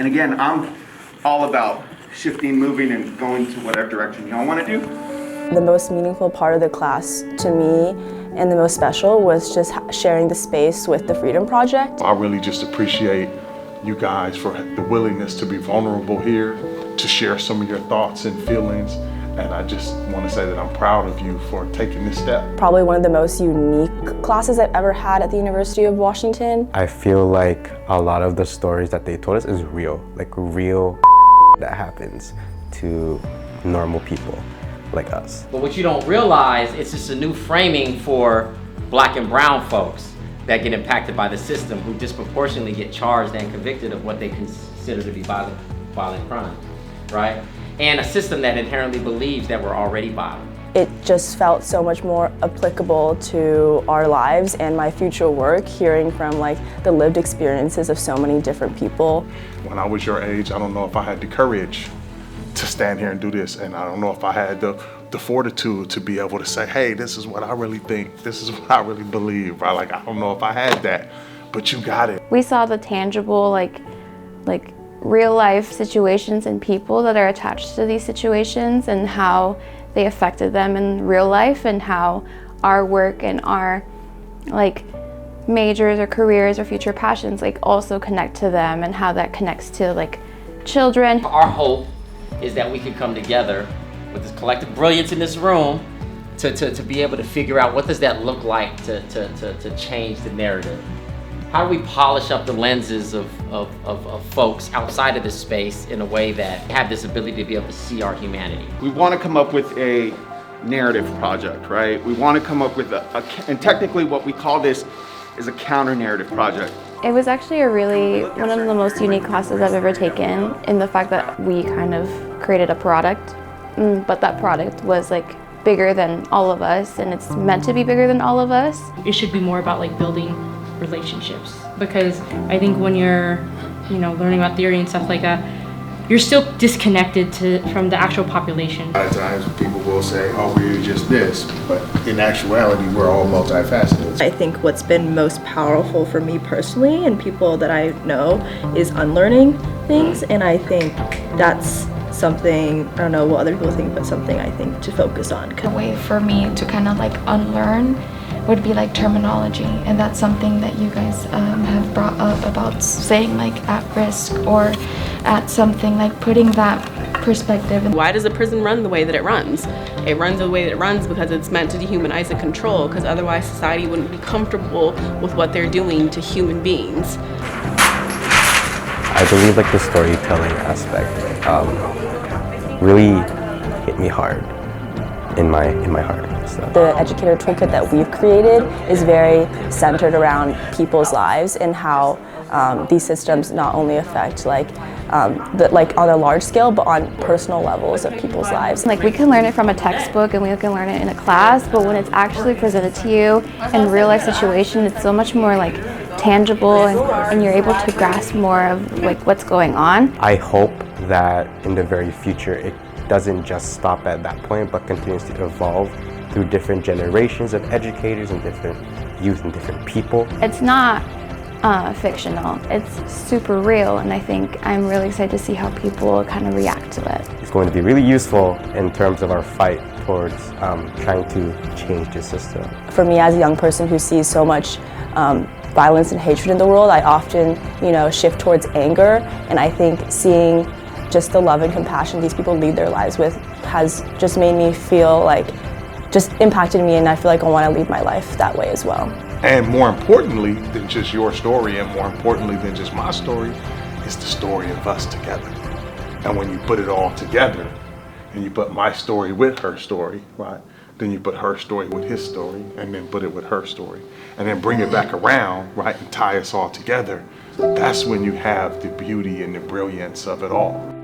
And again, I'm all about shifting, moving, and going to whatever direction y'all want to do. The most meaningful part of the class to me and the most special was just sharing the space with the Freedom Project. I really just appreciate you guys for the willingness to be vulnerable here, to share some of your thoughts and feelings. And I just want to say that I'm proud of you for taking this step. Probably one of the most unique classes I've ever had at the University of Washington. I feel like a lot of the stories that they told us is real, like real that happens to normal people like us. But what you don't realize, it's just a new framing for Black and brown folks that get impacted by the system, who disproportionately get charged and convicted of what they consider to be violent crimes, right? And a system that inherently believes that we're already violent. It just felt so much more applicable to our lives and my future work, hearing from like the lived experiences of so many different people. When I was your age, I don't know if I had the courage to stand here and do this, and I don't know if I had the fortitude to be able to say, hey, this is what I really think, this is what I really believe, right? Like, I don't know if I had that, but you got it. We saw the tangible, like real life situations and people that are attached to these situations and how they affected them in real life, and how our work and our like majors or careers or future passions like also connect to them, and how that connects to like children. Our hope is that we can come together with this collective brilliance in this room to be able to figure out what does that look like to change the narrative. How do we polish up the lenses of folks outside of this space in a way that have this ability to be able to see our humanity? We want to come up with a narrative project, right? We want to come up with and technically what we call this is a counter-narrative project. It was actually one of the most unique classes I've ever taken, in the fact that we kind of created a product, but that product was like bigger than all of us, and it's meant to be bigger than all of us. It should be more about like building relationships, because I think when you're, learning about theory and stuff like that, you're still disconnected from the actual population. A lot of times people will say, oh, we're just this, but in actuality, we're all multifaceted. I think what's been most powerful for me personally and people that I know is unlearning things, and I think that's something, I don't know what other people think, but something I think to focus on. A way for me to kind of like unlearn would be like terminology, and that's something that you guys have brought up about saying like at risk or at something, like putting that perspective. Why does a prison run the way that it runs? It runs the way that it runs because it's meant to dehumanize and control, because otherwise society wouldn't be comfortable with what they're doing to human beings. I believe like the storytelling aspect really hit me hard in my heart. So. The educator toolkit that we've created is very centered around people's lives and how these systems not only affect like on a large scale, but on personal levels of people's lives. Like we can learn it from a textbook and we can learn it in a class, but when it's actually presented to you in real life situation, it's so much more like tangible, and you're able to grasp more of like what's going on. I hope that in the very future it doesn't just stop at that point, but continues to evolve through different generations of educators and different youth and different people. It's not fictional, it's super real, and I think I'm really excited to see how people kind of react to it. It's going to be really useful in terms of our fight towards trying to change the system. For me as a young person who sees so much violence and hatred in the world, I often, shift towards anger, and I think seeing just the love and compassion these people lead their lives with has just made me feel like, just impacted me, and I feel like I want to lead my life that way as well. And more importantly than just your story, and more importantly than just my story, is the story of us together. And when you put it all together, and you put my story with her story, right? Then you put her story with his story, and then put it with her story, and then bring it back around, right, and tie us all together. That's when you have the beauty and the brilliance of it all.